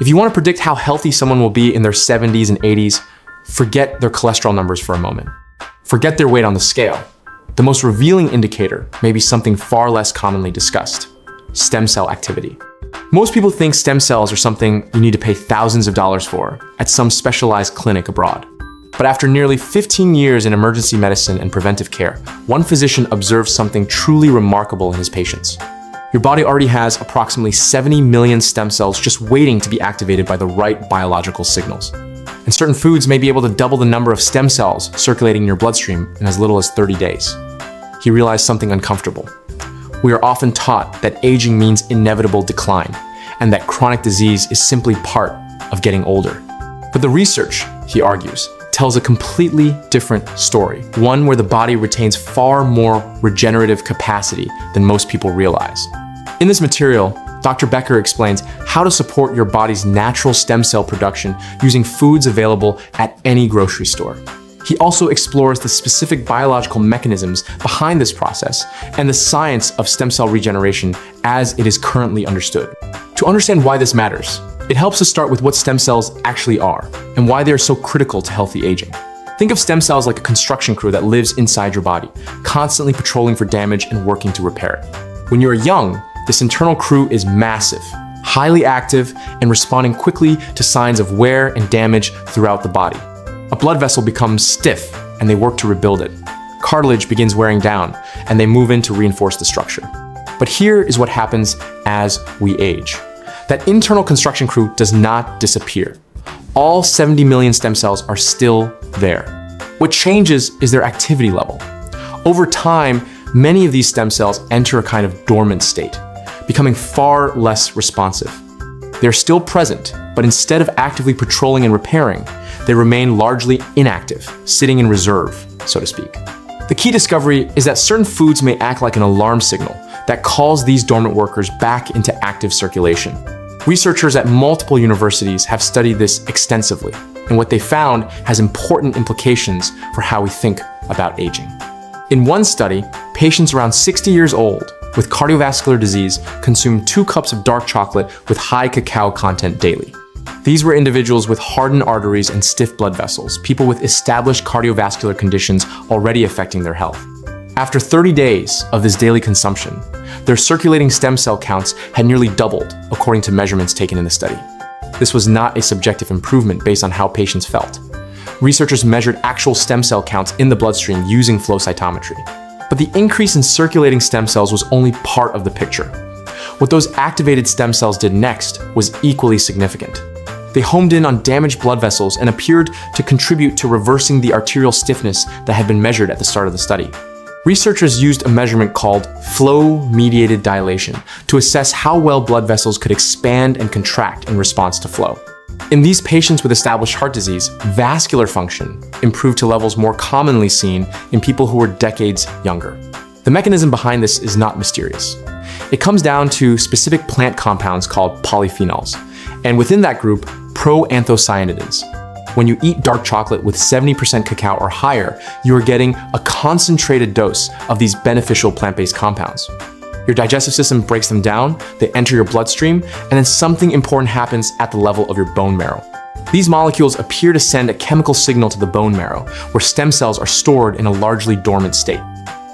If you want to predict how healthy someone will be in their 70s and 80s, forget their cholesterol numbers for a moment. Forget their weight on the scale. The most revealing indicator may be something far less commonly discussed: stem cell activity. Most people think stem cells are something you need to pay thousands of dollars for at some specialized clinic abroad. But after nearly 15 years in emergency medicine and preventive care, one physician observed something truly remarkable in his patients. Your body already has approximately 70 million stem cells just waiting to be activated by the right biological signals. And certain foods may be able to double the number of stem cells circulating in your bloodstream in as little as 30 days. He realized something uncomfortable. We are often taught that aging means inevitable decline, and that chronic disease is simply part of getting older. But the research, he argues, tells a completely different story, one where the body retains far more regenerative capacity than most people realize. In this material, Dr. Becker explains how to support your body's natural stem cell production using foods available at any grocery store. He also explores the specific biological mechanisms behind this process and the science of stem cell regeneration as it is currently understood. To understand why this matters, it helps to start with what stem cells actually are and why they are so critical to healthy aging. Think of stem cells like a construction crew that lives inside your body, constantly patrolling for damage and working to repair it. When you are young, this internal crew is massive, highly active, and responding quickly to signs of wear and damage throughout the body. A blood vessel becomes stiff, and they work to rebuild it. Cartilage begins wearing down, and they move in to reinforce the structure. But here is what happens as we age. That internal construction crew does not disappear. All 70 million stem cells are still there. What changes is their activity level. Over time, many of these stem cells enter a kind of dormant state, becoming far less responsive. They're still present, but instead of actively patrolling and repairing, they remain largely inactive, sitting in reserve, so to speak. The key discovery is that certain foods may act like an alarm signal that calls these dormant workers back into active circulation. Researchers at multiple universities have studied this extensively, and what they found has important implications for how we think about aging. In one study, patients around 60 years old with cardiovascular disease consumed 2 cups of dark chocolate with high cacao content daily. These were individuals with hardened arteries and stiff blood vessels, people with established cardiovascular conditions already affecting their health. After 30 days of this daily consumption, their circulating stem cell counts had nearly doubled, according to measurements taken in the study. This was not a subjective improvement based on how patients felt. Researchers measured actual stem cell counts in the bloodstream using flow cytometry. But the increase in circulating stem cells was only part of the picture. What those activated stem cells did next was equally significant. They homed in on damaged blood vessels and appeared to contribute to reversing the arterial stiffness that had been measured at the start of the study. Researchers used a measurement called flow-mediated dilation to assess how well blood vessels could expand and contract in response to flow. In these patients with established heart disease, vascular function improved to levels more commonly seen in people who were decades younger. The mechanism behind this is not mysterious. It comes down to specific plant compounds called polyphenols, and within that group, proanthocyanidins. When you eat dark chocolate with 70% cacao or higher, you are getting a concentrated dose of these beneficial plant-based compounds. Your digestive system breaks them down, they enter your bloodstream, and then something important happens at the level of your bone marrow. These molecules appear to send a chemical signal to the bone marrow, where stem cells are stored in a largely dormant state.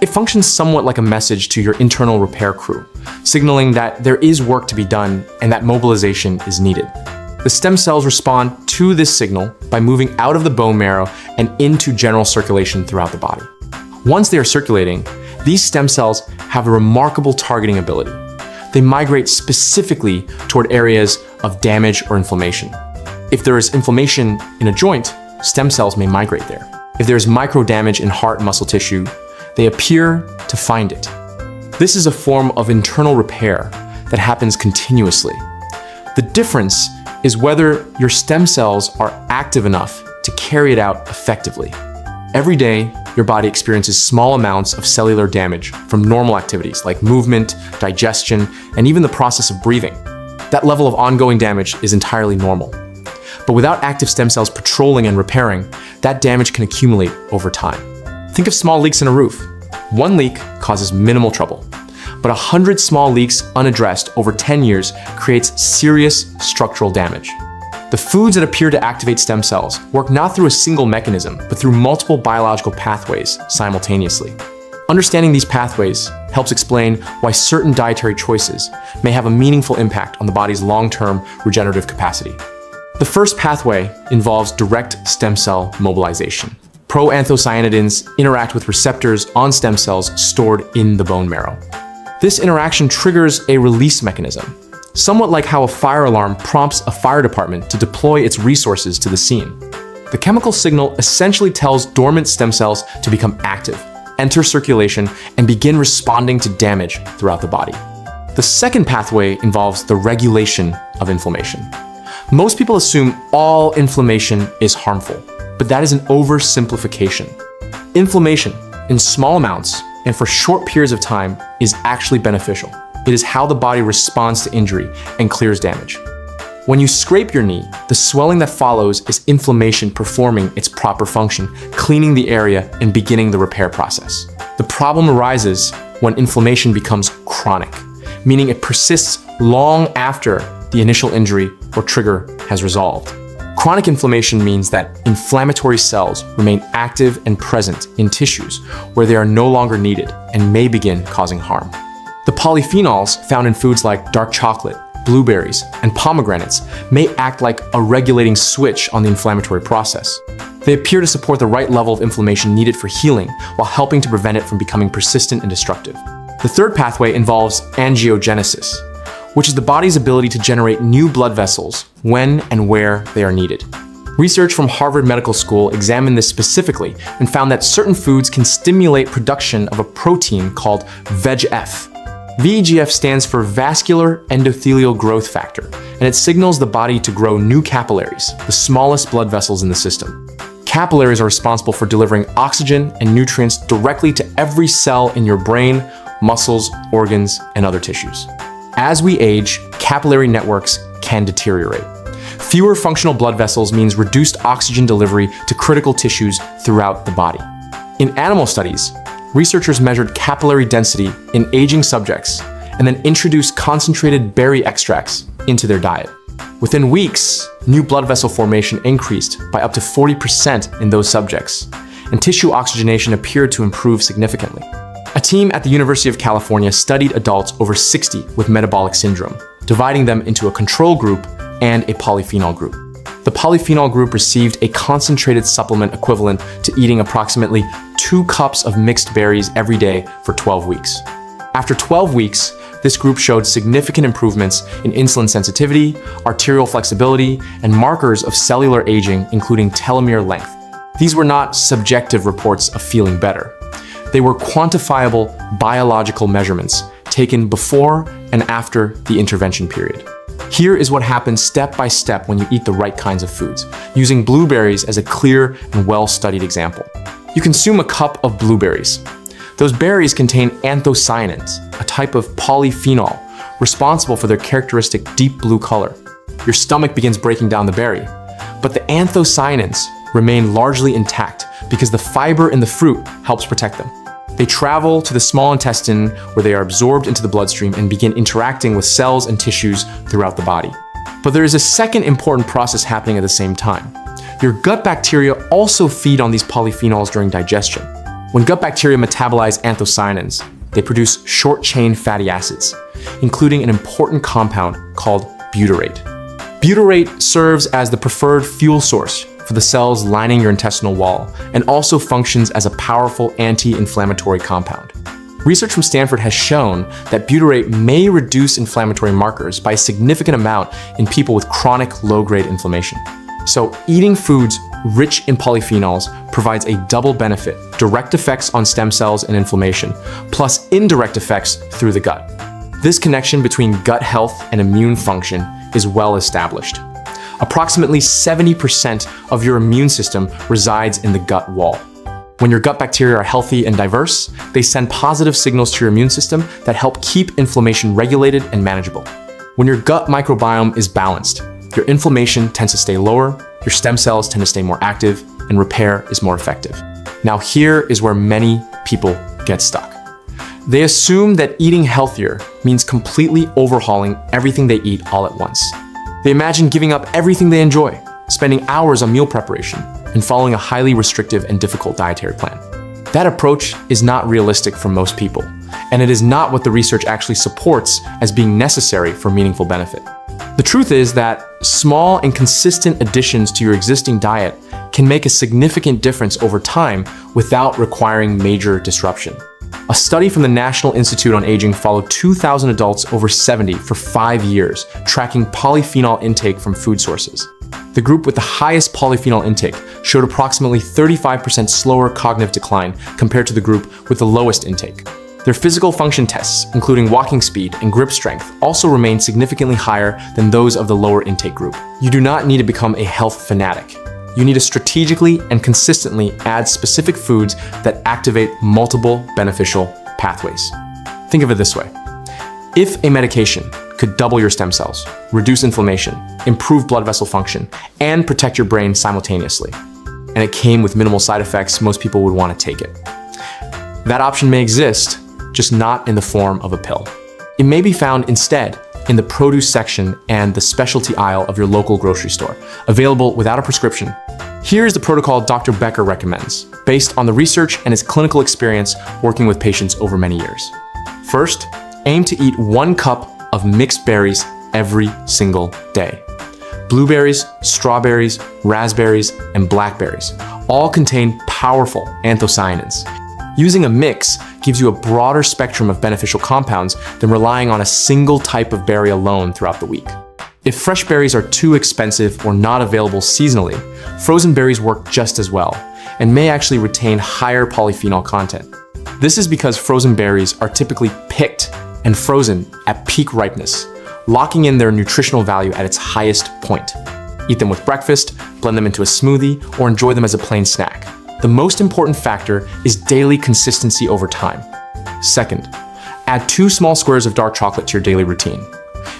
It functions somewhat like a message to your internal repair crew, signaling that there is work to be done and that mobilization is needed. The stem cells respond to this signal by moving out of the bone marrow and into general circulation throughout the body. Once they are circulating, these stem cells have a remarkable targeting ability. They migrate specifically toward areas of damage or inflammation. If there is inflammation in a joint, stem cells may migrate there. If there is micro damage in heart and muscle tissue, they appear to find it. This is a form of internal repair that happens continuously. The difference is whether your stem cells are active enough to carry it out effectively. Every day, your body experiences small amounts of cellular damage from normal activities like movement, digestion, and even the process of breathing. That level of ongoing damage is entirely normal. But without active stem cells patrolling and repairing, that damage can accumulate over time. Think of small leaks in a roof. One leak causes minimal trouble. but 100 small leaks unaddressed over 10 years creates serious structural damage. The foods that appear to activate stem cells work not through a single mechanism, but through multiple biological pathways simultaneously. Understanding these pathways helps explain why certain dietary choices may have a meaningful impact on the body's long-term regenerative capacity. The first pathway involves direct stem cell mobilization. Proanthocyanidins interact with receptors on stem cells stored in the bone marrow. This interaction triggers a release mechanism, somewhat like how a fire alarm prompts a fire department to deploy its resources to the scene. The chemical signal essentially tells dormant stem cells to become active, enter circulation, and begin responding to damage throughout the body. The second pathway involves the regulation of inflammation. Most people assume all inflammation is harmful, but that is an oversimplification. Inflammation, in small amounts and for short periods of time, is actually beneficial. It is how the body responds to injury and clears damage. When you scrape your knee, the swelling that follows is inflammation performing its proper function, cleaning the area and beginning the repair process. The problem arises when inflammation becomes chronic, meaning it persists long after the initial injury or trigger has resolved. Chronic inflammation means that inflammatory cells remain active and present in tissues where they are no longer needed and may begin causing harm. The polyphenols found in foods like dark chocolate, blueberries, and pomegranates may act like a regulating switch on the inflammatory process. They appear to support the right level of inflammation needed for healing while helping to prevent it from becoming persistent and destructive. The third pathway involves angiogenesis, which is the body's ability to generate new blood vessels when and where they are needed. Research from Harvard Medical School examined this specifically and found that certain foods can stimulate production of a protein called VEGF. VEGF stands for vascular endothelial growth factor, and it signals the body to grow new capillaries, the smallest blood vessels in the system. Capillaries are responsible for delivering oxygen and nutrients directly to every cell in your brain, muscles, organs, and other tissues. As we age, capillary networks can deteriorate. Fewer functional blood vessels means reduced oxygen delivery to critical tissues throughout the body. In animal studies, researchers measured capillary density in aging subjects and then introduced concentrated berry extracts into their diet. Within weeks, new blood vessel formation increased by up to 40% in those subjects, and tissue oxygenation appeared to improve significantly. A team at the University of California studied adults over 60 with metabolic syndrome, dividing them into a control group and a polyphenol group. The polyphenol group received a concentrated supplement equivalent to eating approximately 2 cups of mixed berries every day for 12 weeks. After 12 weeks, this group showed significant improvements in insulin sensitivity, arterial flexibility, and markers of cellular aging, including telomere length. These were not subjective reports of feeling better. They were quantifiable biological measurements taken before and after the intervention period. Here is what happens step by step when you eat the right kinds of foods, using blueberries as a clear and well-studied example. You consume a cup of blueberries. Those berries contain anthocyanins, a type of polyphenol responsible for their characteristic deep blue color. Your stomach begins breaking down the berry, but the anthocyanins remain largely intact because the fiber in the fruit helps protect them. They travel to the small intestine where they are absorbed into the bloodstream and begin interacting with cells and tissues throughout the body. But there is a second important process happening at the same time. Your gut bacteria also feed on these polyphenols during digestion. When gut bacteria metabolize anthocyanins, they produce short-chain fatty acids, including an important compound called butyrate. Butyrate serves as the preferred fuel source for the cells lining your intestinal wall and also functions as a powerful anti-inflammatory compound. Research from Stanford has shown that butyrate may reduce inflammatory markers by a significant amount in people with chronic low-grade inflammation. So eating foods rich in polyphenols provides a double benefit: direct effects on stem cells and inflammation, plus indirect effects through the gut. This connection between gut health and immune function is well established. Approximately 70% of your immune system resides in the gut wall. When your gut bacteria are healthy and diverse, they send positive signals to your immune system that help keep inflammation regulated and manageable. When your gut microbiome is balanced, your inflammation tends to stay lower, your stem cells tend to stay more active, and repair is more effective. Now here is where many people get stuck. They assume that eating healthier means completely overhauling everything they eat all at once. They imagine giving up everything they enjoy, spending hours on meal preparation, and following a highly restrictive and difficult dietary plan. That approach is not realistic for most people, and it is not what the research actually supports as being necessary for meaningful benefit. The truth is that small and consistent additions to your existing diet can make a significant difference over time without requiring major disruption. A study from the National Institute on Aging followed 2,000 adults over 70 for 5 years, tracking polyphenol intake from food sources. The group with the highest polyphenol intake showed approximately 35% slower cognitive decline compared to the group with the lowest intake. Their physical function tests, including walking speed and grip strength, also remained significantly higher than those of the lower intake group. You do not need to become a health fanatic. You need to strategically and consistently add specific foods that activate multiple beneficial pathways. Think of it this way. If a medication could double your stem cells, reduce inflammation, improve blood vessel function, and protect your brain simultaneously, and it came with minimal side effects, most people would want to take it. That option may exist, just not in the form of a pill. It may be found instead in the produce section and the specialty aisle of your local grocery store, available without a prescription. Here is the protocol Dr. Becker recommends, based on the research and his clinical experience working with patients over many years. First, aim to eat 1 cup of mixed berries every single day. Blueberries, strawberries, raspberries, and blackberries all contain powerful anthocyanins. Using a mix gives you a broader spectrum of beneficial compounds than relying on a single type of berry alone throughout the week. If fresh berries are too expensive or not available seasonally, frozen berries work just as well and may actually retain higher polyphenol content. This is because frozen berries are typically picked and frozen at peak ripeness, locking in their nutritional value at its highest point. Eat them with breakfast, blend them into a smoothie, or enjoy them as a plain snack. The most important factor is daily consistency over time. Second, add 2 small squares of dark chocolate to your daily routine.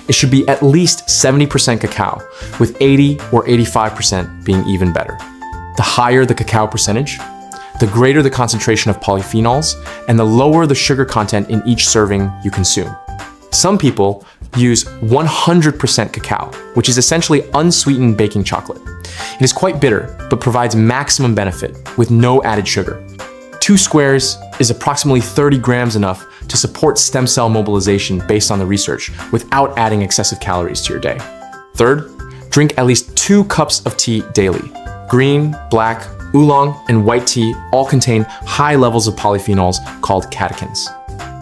It should be at least 70% cacao, with 80 or 85% being even better. The higher the cacao percentage, the greater the concentration of polyphenols, and the lower the sugar content in each serving you consume. Some people use 100% cacao, which is essentially unsweetened baking chocolate. It is quite bitter, but provides maximum benefit with no added sugar. 2 squares is approximately 30 grams, enough to support stem cell mobilization based on the research without adding excessive calories to your day. Third, drink at least 2 cups of tea daily. Green, black, oolong, and white tea all contain high levels of polyphenols called catechins.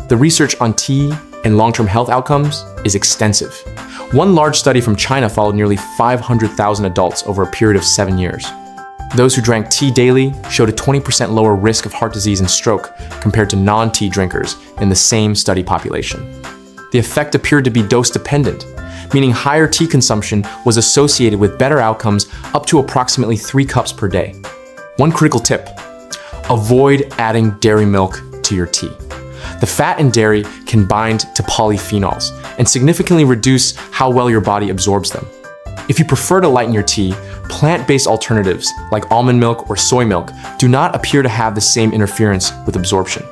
The research on tea and long-term health outcomes is extensive. One large study from China followed nearly 500,000 adults over a period of 7 years. Those who drank tea daily showed a 20% lower risk of heart disease and stroke compared to non-tea drinkers in the same study population. The effect appeared to be dose-dependent, meaning higher tea consumption was associated with better outcomes up to approximately 3 cups per day. One critical tip: avoid adding dairy milk to your tea. The fat in dairy can bind to polyphenols and significantly reduce how well your body absorbs them. If you prefer to lighten your tea, plant-based alternatives like almond milk or soy milk do not appear to have the same interference with absorption.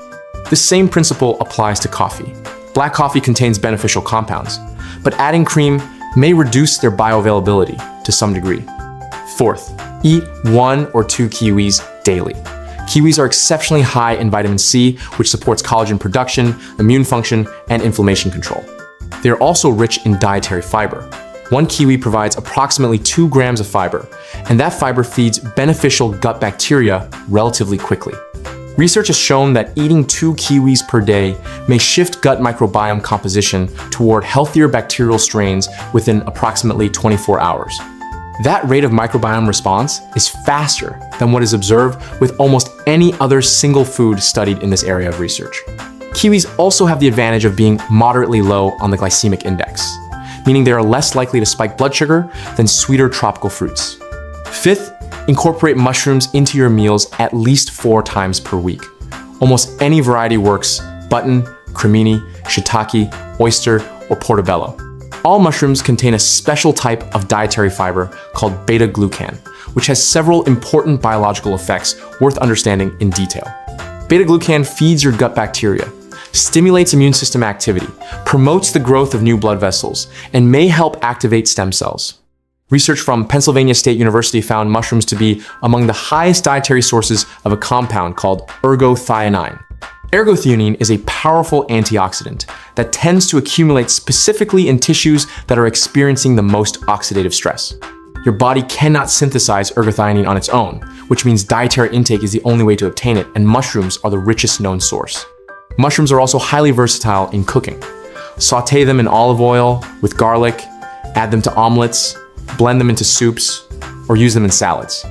This same principle applies to coffee. Black coffee contains beneficial compounds, but adding cream may reduce their bioavailability to some degree. Fourth, eat 1 or 2 kiwis daily. Kiwis are exceptionally high in vitamin C, which supports collagen production, immune function, and inflammation control. They are also rich in dietary fiber. 1 kiwi provides approximately 2 grams of fiber, and that fiber feeds beneficial gut bacteria relatively quickly. Research has shown that eating 2 kiwis per day may shift gut microbiome composition toward healthier bacterial strains within approximately 24 hours. That rate of microbiome response is faster than what is observed with almost any other single food studied in this area of research. Kiwis also have the advantage of being moderately low on the glycemic index, meaning they are less likely to spike blood sugar than sweeter tropical fruits. Fifth, incorporate mushrooms into your meals at least 4 times per week. Almost any variety works: button, cremini, shiitake, oyster, or portobello. All mushrooms contain a special type of dietary fiber called beta-glucan, which has several important biological effects worth understanding in detail. Beta-glucan feeds your gut bacteria, stimulates immune system activity, promotes the growth of new blood vessels, and may help activate stem cells. Research from Pennsylvania State University found mushrooms to be among the highest dietary sources of a compound called ergothioneine. Ergothioneine is a powerful antioxidant that tends to accumulate specifically in tissues that are experiencing the most oxidative stress. Your body cannot synthesize ergothioneine on its own, which means dietary intake is the only way to obtain it, and mushrooms are the richest known source. Mushrooms are also highly versatile in cooking. Sauté them in olive oil with garlic, add them to omelets, blend them into soups, or use them in salads.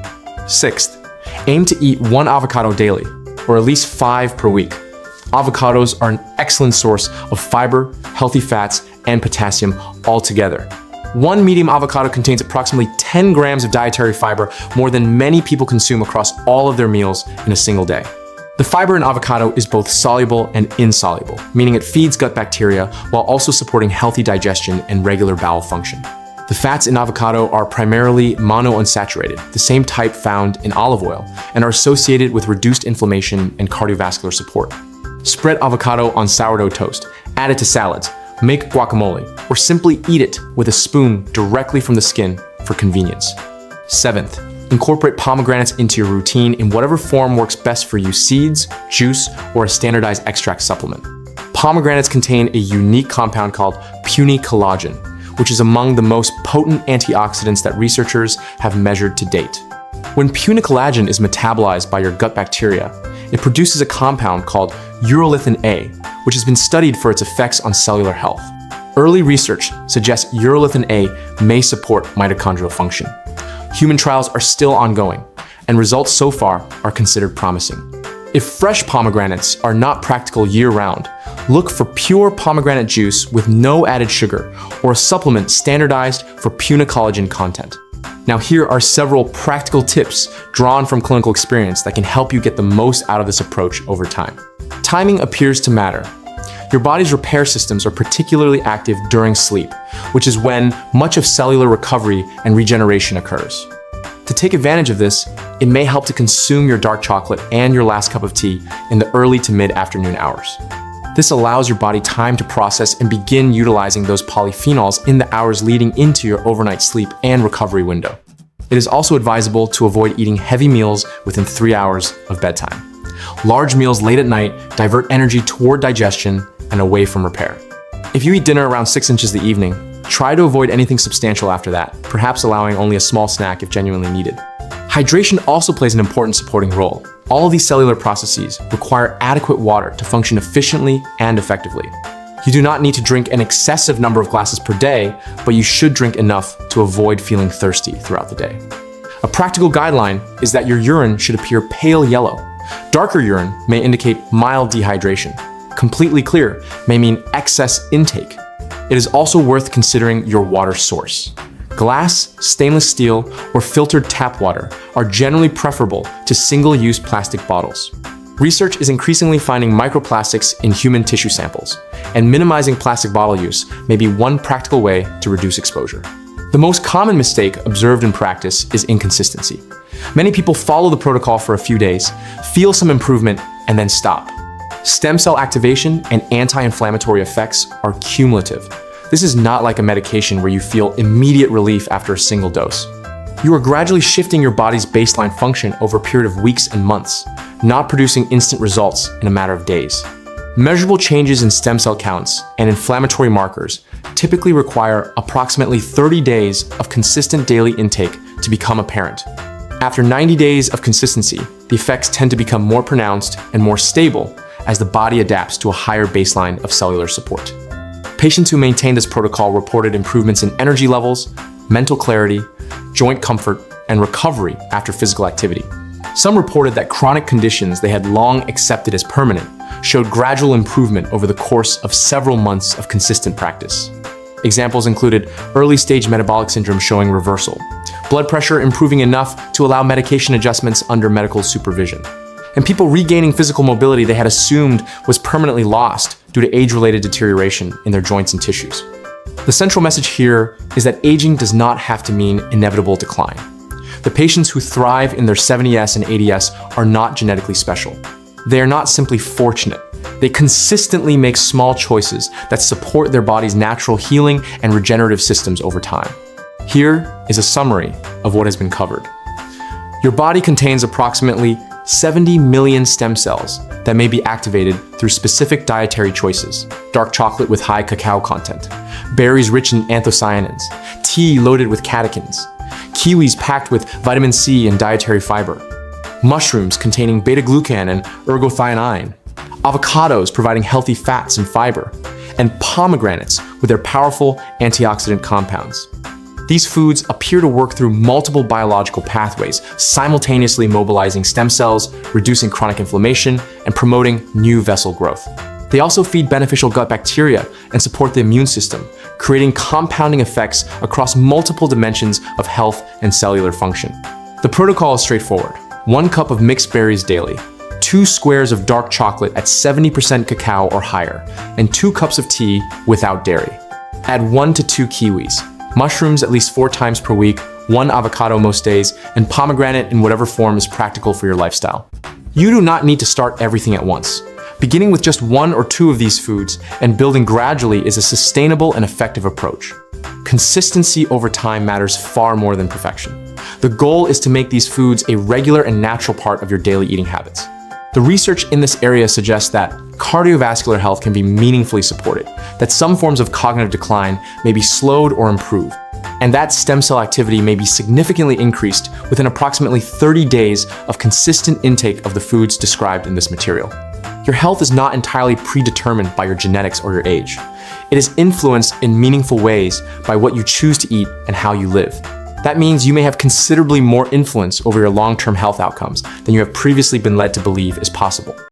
Sixth, aim to eat 1 avocado daily, or at least 5 per week. Avocados are an excellent source of fiber, healthy fats, and potassium all together. 1 medium avocado contains approximately 10 grams of dietary fiber, more than many people consume across all of their meals in a single day. The fiber in avocado is both soluble and insoluble, meaning it feeds gut bacteria while also supporting healthy digestion and regular bowel function. The fats in avocado are primarily monounsaturated, the same type found in olive oil, and are associated with reduced inflammation and cardiovascular support. Spread avocado on sourdough toast, add it to salads, make guacamole, or simply eat it with a spoon directly from the skin for convenience. Seventh, incorporate pomegranates into your routine in whatever form works best for you: seeds, juice, or a standardized extract supplement. Pomegranates contain a unique compound called puny collagen, which is among the most potent antioxidants that researchers have measured to date. When puny collagen is metabolized by your gut bacteria, it produces a compound called urolithin A, which has been studied for its effects on cellular health. Early research suggests urolithin A may support mitochondrial function. Human trials are still ongoing, and results so far are considered promising. If fresh pomegranates are not practical year-round, look for pure pomegranate juice with no added sugar, or a supplement standardized for puny collagen content. Now here are several practical tips drawn from clinical experience that can help you get the most out of this approach over time. Timing appears to matter. Your body's repair systems are particularly active during sleep, which is when much of cellular recovery and regeneration occurs. To take advantage of this, it may help to consume your dark chocolate and your last cup of tea in the early to mid-afternoon hours. This allows your body time to process and begin utilizing those polyphenols in the hours leading into your overnight sleep and recovery window. It is also advisable to avoid eating heavy meals within 3 hours of bedtime. Large meals late at night divert energy toward digestion and away from repair. If you eat dinner around 6 inches in the evening, try to avoid anything substantial after that, perhaps allowing only a small snack if genuinely needed. Hydration also plays an important supporting role. All of these cellular processes require adequate water to function efficiently and effectively. You do not need to drink an excessive number of glasses per day, but you should drink enough to avoid feeling thirsty throughout the day. A practical guideline is that your urine should appear pale yellow. Darker urine may indicate mild dehydration. Completely clear may mean excess intake. It is also worth considering your water source. Glass, stainless steel, or filtered tap water are generally preferable to single-use plastic bottles. Research is increasingly finding microplastics in human tissue samples, and minimizing plastic bottle use may be one practical way to reduce exposure. The most common mistake observed in practice is inconsistency. Many people follow the protocol for a few days, feel some improvement, and then stop. Stem cell activation and anti-inflammatory effects are cumulative. This is not like a medication where you feel immediate relief after a single dose. You are gradually shifting your body's baseline function over a period of weeks and months, not producing instant results in a matter of days. Measurable changes in stem cell counts and inflammatory markers typically require approximately 30 days of consistent daily intake to become apparent. After 90 days of consistency, the effects tend to become more pronounced and more stable as the body adapts to a higher baseline of cellular support. Patients who maintained this protocol reported improvements in energy levels, mental clarity, joint comfort, and recovery after physical activity. Some reported that chronic conditions they had long accepted as permanent showed gradual improvement over the course of several months of consistent practice. Examples included early-stage metabolic syndrome showing reversal, blood pressure improving enough to allow medication adjustments under medical supervision, and people regaining physical mobility they had assumed was permanently lost due to age-related deterioration in their joints and tissues. The central message here is that aging does not have to mean inevitable decline. The patients who thrive in their 70s and 80s are not genetically special. They are not simply fortunate. They consistently make small choices that support their body's natural healing and regenerative systems over time. Here is a summary of what has been covered. Your body contains approximately 70 million stem cells that may be activated through specific dietary choices. Dark chocolate with high cacao content, berries rich in anthocyanins, tea loaded with catechins, kiwis packed with vitamin C and dietary fiber, mushrooms containing beta-glucan and ergothioneine, avocados providing healthy fats and fiber, and pomegranates with their powerful antioxidant compounds. These foods appear to work through multiple biological pathways, simultaneously mobilizing stem cells, reducing chronic inflammation, and promoting new vessel growth. They also feed beneficial gut bacteria and support the immune system, creating compounding effects across multiple dimensions of health and cellular function. The protocol is straightforward. 1 cup of mixed berries daily, 2 squares of dark chocolate at 70% cacao or higher, and 2 cups of tea without dairy. Add 1 to 2 kiwis, mushrooms at least 4 times per week, 1 avocado most days, and pomegranate in whatever form is practical for your lifestyle. You do not need to start everything at once. Beginning with just 1 or 2 of these foods and building gradually is a sustainable and effective approach. Consistency over time matters far more than perfection. The goal is to make these foods a regular and natural part of your daily eating habits. The research in this area suggests that cardiovascular health can be meaningfully supported, that some forms of cognitive decline may be slowed or improved, and that stem cell activity may be significantly increased within approximately 30 days of consistent intake of the foods described in this material. Your health is not entirely predetermined by your genetics or your age. It is influenced in meaningful ways by what you choose to eat and how you live. That means you may have considerably more influence over your long-term health outcomes than you have previously been led to believe is possible.